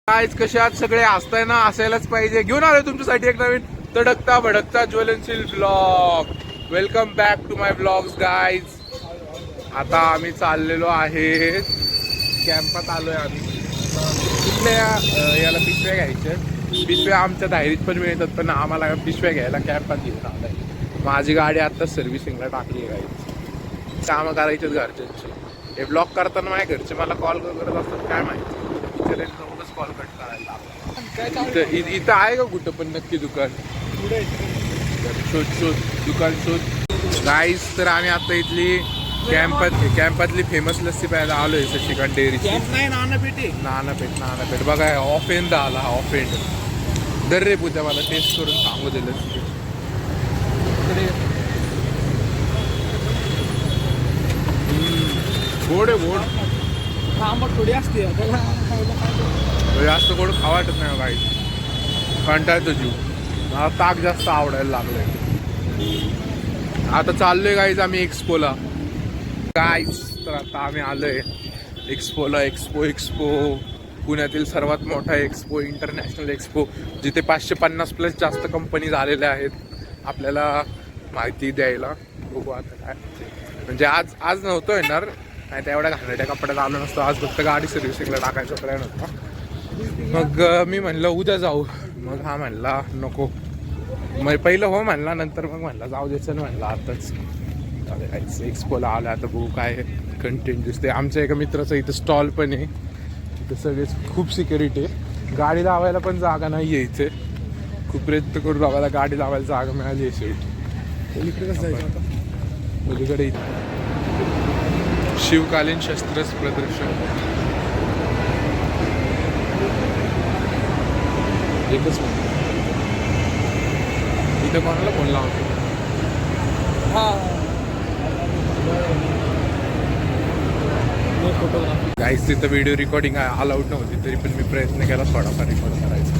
Guys कसे आहात सगळे? हसताय ना, असायलाच पाहिजे. घेऊन आलोय तुमच्यासाठी एक नवीन तडकता भडकता ज्वलनशील blog. Welcome back to my blogs guys. आता आम्ही चाललेलो आहे कॅम्पात आलोय आम्ही. कुठल्या याला पिशव्या घ्यायच्या. पिशव्या आमच्या दायरीत पण मिळतात, पण आम्हाला पिशव्या घ्यायला कॅम्पात घेऊन आलाय. माझी गाडी आता सर्व्हिसिंगला टाकली आहे गाइज. कामं करायचेच घरच्यांची. हे ब्लॉग करताना माझ्या घरचे मला कॉल करत असतात, काय माहिती कॉल कट करायला. इथं आहे का कुठं पण नक्की दुकान? शोध दुकान शोध गाईस. तर आम्ही आता इथली कॅम्पातली फेमस लस्सी प्यायला आलोय शशिकांत डेअरीची. नानापेठ बघा. ऑफ एंड आला हा ऑफ एंड. दर रे पुत्या मला टेस्ट करून सांगू दे लस्सी. गोड आहे गोड. थोडी असते जास्त गोड खावा वाटत नाही काही. कंटाळतो जीव. मला ताक जास्त आवडायला लागलंय. आता चाललोय गाईज आम्ही एक्सपोला गाईज. तर आता आम्ही आलोय एक्सपोला. एक्सपो पुण्यातील सर्वात मोठा एक्सपो, इंटरनॅशनल एक्सपो, जिथे 550+ जास्त कंपनी झालेल्या आहेत आपल्याला माहिती द्यायला. बघू आता काय म्हणजे. आज नव्हतं येणार, नाही तर एवढ्या घाणेरड्या कपड्यात आलो नसतो. आज फक्त गाडी सर्व्हिसिंगला टाकायचा प्लॅन होता. मग मी म्हणलं उद्या जाऊ. मग हा म्हणला नको. मग पहिलं हो म्हणला, नंतर मग म्हणला जाऊ द्यायचं. म्हणला आताच एक्सपोला आलं. आता बघू काय कंटेंट दिसते. आमच्या एका मित्राचं इथं स्टॉल पण आहे. इथं सगळेच खूप सिक्युरिटी आहे. गाडी लावायला पण जागा नाही आहे इथे. खूप प्रयत्न करून लावायला गाडी लावायला जागा मिळाली आहे शेवटी. इकडेच जायचं आता. पलीकडे शिवकालीन शस्त्र प्रदर्शन. एकच मिनिट. इथं कोणाला फोन लावतो? गाईस तिथं व्हिडिओ रेकॉर्डिंग अलाउड नव्हती, तरी पण मी प्रयत्न केला थोडाफार रेकॉर्ड करायचा.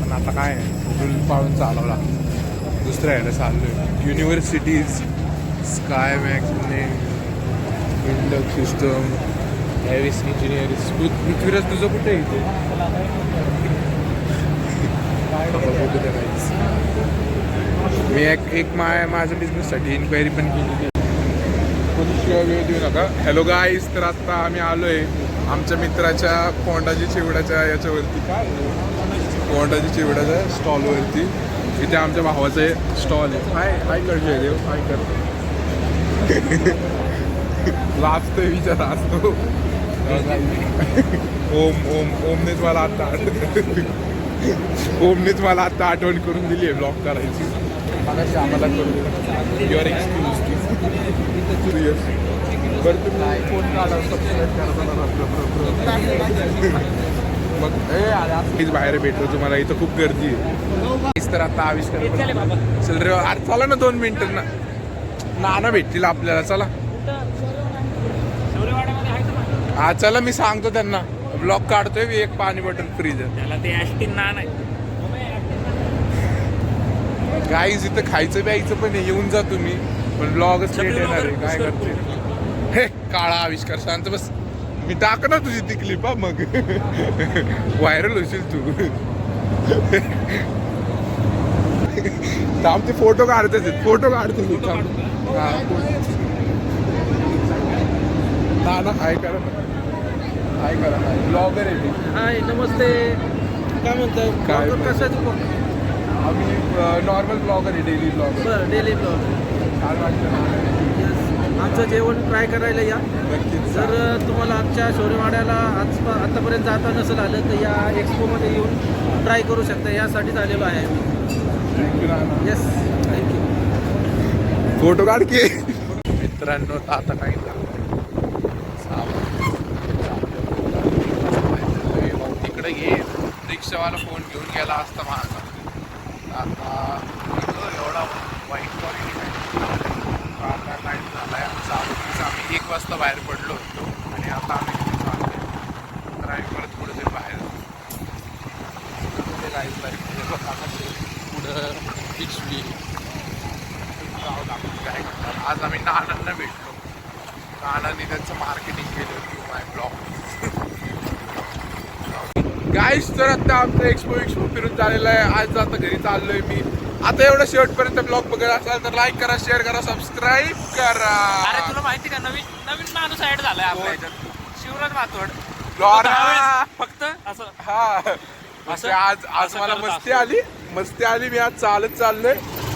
पण आता काय रूल पाळून चालावं लागतं. दुसऱ्या ह्याला चाललोय. युनिव्हर्सिटीज, स्काय मॅक्सने, इंडक सिस्टम, हॅरिस इंजिनिअरिंग. पृथ्वीराज तुझं कुठे आहे इथे? मी एक माझ्या बिझनेससाठी इन्क्वायरी पण केली. कोणीशिवाय वेळ देऊ नका. हॅलो गाईस. तर आत्ता आम्ही आलोय आमच्या मित्राच्या कोंडाजी चिवड्याच्या याच्यावरती. काय कोंडाजी चिवड्याच्या स्टॉलवरती. इथे आमच्या भावाचं स्टॉल आहे. हाय करतोय देव. हाय करतो. लाजतोय विचार असतो. ओमनेच मला आता आठवण करून दिली आहे ब्लॉग करायची. आम्हाला करून युअर एक्सक्यूज. बरं तुम्ही फोन काढा, सबस्क्राईब मग प्लीज बाहेर भेटलो तुम्हाला. इथं खूप गर्दी आहे. तर आता आविष्कार चल रे. अरे चला ना 2 मिनिटं ना. नाना भेटतील आपल्याला. चला हा चला. मी सांगतो त्यांना ब्लॉग काढतोय. मी एक पाणी बॉटल फ्रीज आहे त्याला. ते ॲस्टिन नाना आहे गाईज. इथं खायचं प्यायचं पण येऊन जा तुम्ही. पण ब्लॉगच लेट येणार आहे. काय करते हे काळा आविष्कार. शांत बस. मी टाक ना तुझी ती क्लिप. मग व्हायरल होशील तू. थांब ते फोटो काढतेच. फोटो काढते. ना हाय करा. हाय करा. ब्लॉगर आहे मी. हाय नमस्ते. काय म्हणताय? काय कसं? आम्ही नॉर्मल ब्लॉगर आहे. Daily blogger. बरं डेली ब्लॉग. छान वाटतं. आमचं जेवण ट्राय करायला या. नक्कीच. जर तुम्हाला आमच्या शौर्यवाड्याला आतापर्यंत जाता नसेल आलं तर या एक्सपोमध्ये येऊन ट्राय करू शकता. यासाठीच आलेलो आहे. थँक्यू नाना. Yes thank you. फोटो काढ की. मित्रांनो आता काही तिकडे ये. रिक्षावाला फोन घेऊन गेला असता माझा. आता एवढा वाईट क्वालिटी आता काय झालाय. आम्ही 1 वाजता बाहेर पडलो होतो आणि आता आम्ही चाललोय. तर आम्ही परत पुढे तरी बाहेर पुढं पिशवी काय करतात. आज आम्ही नानांना भेटलो. नानांनी त्यांचं मार्केटिंग केलं. माय ब्लॉग. गाईस तर आता आमचं एक्सपो फिरून झालेलं आहे. आज आता घरी चाललोय मी. आता एवढं शेवटपर्यंत ब्लॉग बघत असाल तर लाईक करा, शेअर करा, सबस्क्राईब करा. अरे तुला माहिती का नवीन नवीन माणूस ऍड झालाय आपल्या याच्यात, शिवराज माथोड. लॉरा. फक्त असं हा असं आज मला मस्ती आली. मी आज चालत चाललोय.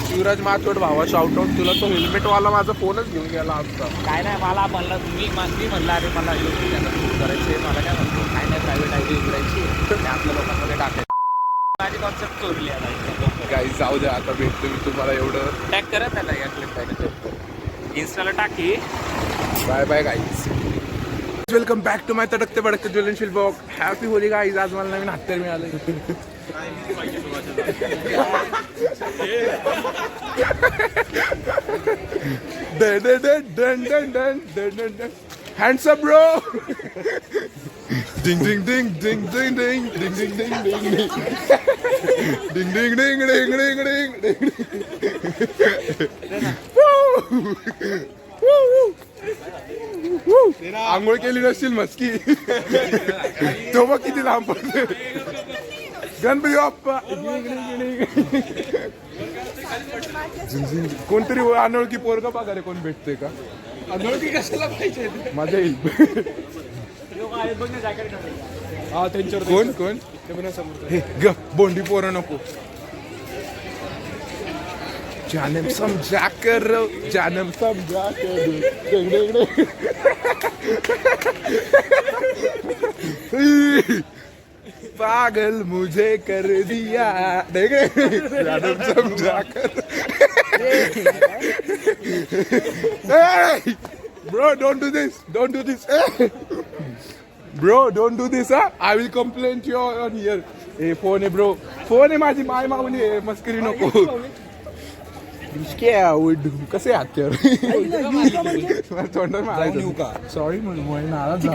शिवराज माथोड भावा, शाउट आउट तुला. तो हेल्मेट वाला माझा फोनच घेऊन गेला आजचा. काय नाही, मला म्हणलं मी म्हणलं अरे मला युट्यूब चॅनल सुरू करायचे, मला काय म्हणतो काय नाही प्रायव्हेट आयडी उघडायची आणि आपल्या लोकांमध्ये टाकायची. माझी कॉन्सेप्ट चोरली आता. काही जाऊ द्या, आता भेटतो मी तुम्हाला. एवढं टॅग करा त्याला या क्लिप इंस्टाला टाकी. Bye bye guys. Welcome back to my तडकते बडकते ज्वलनशील ब्लॉग. Happy Holy guys. आज मला नवीन हत्यार मिळालं. Hands up bro. Ding ding ding ding ding ding ding ding ding ding ding ding ding ding ding ding ding. आंघोळ केली नसतील मस्की. तो बघ किती लांब पडतो. गणपती बाप्पा. कोणतरी अनोळखी पोरगा बघा रे, कोण भेटतोय का? अनोळखी कशाला पाहिजे? मजा येईल. हा त्यांच्यावर कोण हे ग बोंडी पोरं नको. जानम समजा कर, जानम समजा कर. पागल मुझे कर दिया. जानम समझा कर. Bro, don't do this. Don't do this. Bro, don't do this, huh? I will complain to you on here. Hey, phone आहे bro. Phone आहे माझी, माय माऊली आहे. मस्करी नको. कसे हत्यार तोंडावर मारायचं. सॉरी म्हणून नाराज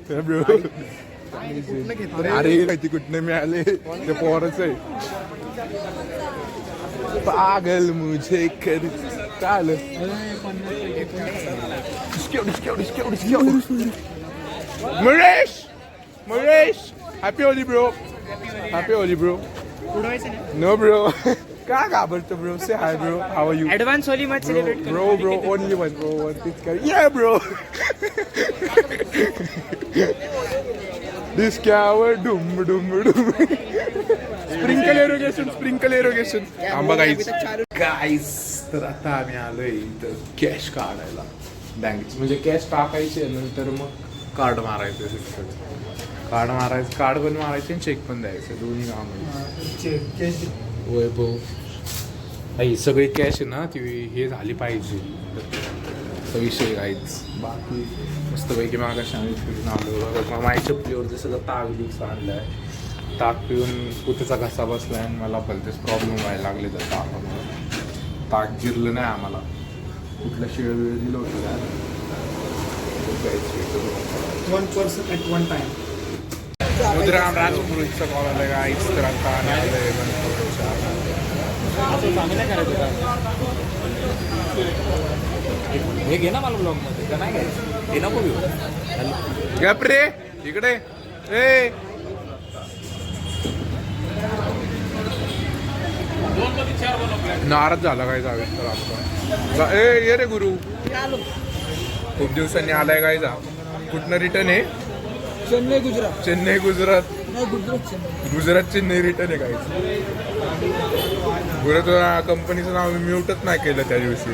ब्रो. अरे माहिती कुठने मिळाले, ते पोरच आहे. पागल मुझे कर. चाल Muresh happy Holi bro. Happy Holi bro. No bro. का घाबरतो bro? Say hi bro. How are you? Advance Holi match celebrate bro only one bro. One तीच कर. या ब्रो. दिस कॅवर डुम डुम डुम. स्प्रिंकल एरोगेशन. आंबा गाईज तर आता आम्ही आलोय इथं कॅश काढायला बँकेची. म्हणजे कॅश टाकायचे नंतर मग कार्ड मारायचं. कार्ड पण मारायचे आणि चेक पण द्यायचं. दोन्ही काम. वैभव ही सगळी कॅश आहे ना, ती हे झाली पाहिजे. विषय काहीच. बाकी मस्तपैकी मागाशी आम्ही फिरून आलो. माझ्या चपलीवरती सगळं ताक बिक्स आणलं आहे. ताक पिऊन कुठेचा घसा बसला आहे आणि मला भलतेच प्रॉब्लेम व्हायला लागले तर ताकामुळे. ताक जिरलं नाही आम्हाला. कुठलं शिळ दिलं होतं. 1 person at one time. मुद्राम राजपुरोहितचा कॉल आला गाईस. तर आता आलोय हे घे ना मला ब्लॉग मध्ये का नाही घ्यायचं? हे नको घेऊ. गप रे इकडे. ए नाराज झाला काय जावेत तर आपला. ए ये रे गुरु. खूप दिवसांनी आलाय काय जा. कुठनं रिटर्न आहे? चेन्नई गुजरात. गुजरात चेन्नई रिटर्न आहे काय? गुजरात कंपनीचं नाव मी म्यूटच नाही केलं त्या दिवशी.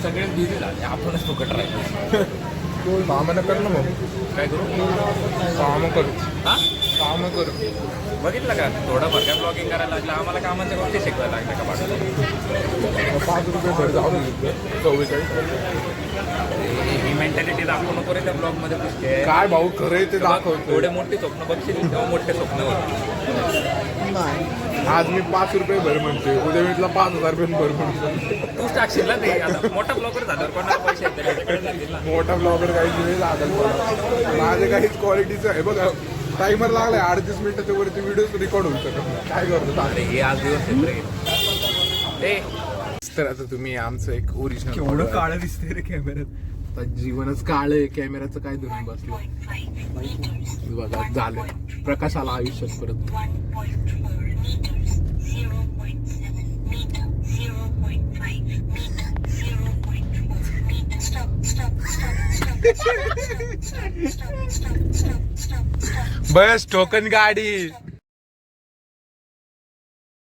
सगळे बिझी झाले, आपणच फुकट राहिलो. कामं कर ना मग. काय करू? कामं करू. बघितलं का थोडंफार काय ब्लॉगिंग करायला लागलं. आम्हाला कामाच्या गोष्टी शिकवायला लागल्या का पाठवलं. 5 रुपये भर जाऊ दे. 44. ही मेंटॅलिटी दाखवू नको रे त्या ब्लॉग मध्ये पुष्टे. काय भाऊ खरंय ते दाखवतो. थोडे मोठे स्वप्न बघशील तेव्हा मोठे स्वप्न होते. आज मी 5 रुपये भर म्हणते, उद्या मी तुला 5,000 रुपये भर म्हणतो. तूच टाकशील ना ते. आता मोठा ब्लॉगर झाल्यावर कोणाला पैसे आहेत त्याच्याकडे जातील ना. मोठा ब्लॉगर काही वेळ लागेल मला. माझे काहीच क्वालिटीचं आहे बघा. टायमर लागलाय 38 मिनिटाच्या वरती व्हिडिओ रेकॉर्ड होऊ शकत. काय करतो? अरे हे आज दिवस आहेत रे. तर आता तुम्ही आमचं एक ओरिजिनल काळं दिसतंय रे कॅमेऱ्यात. आता जीवनच काळ आहे, कॅमेऱ्याचं काय धरून बसलं बघा. झालं प्रकाश आला आयुष्यात परत. बस टोकन गाडी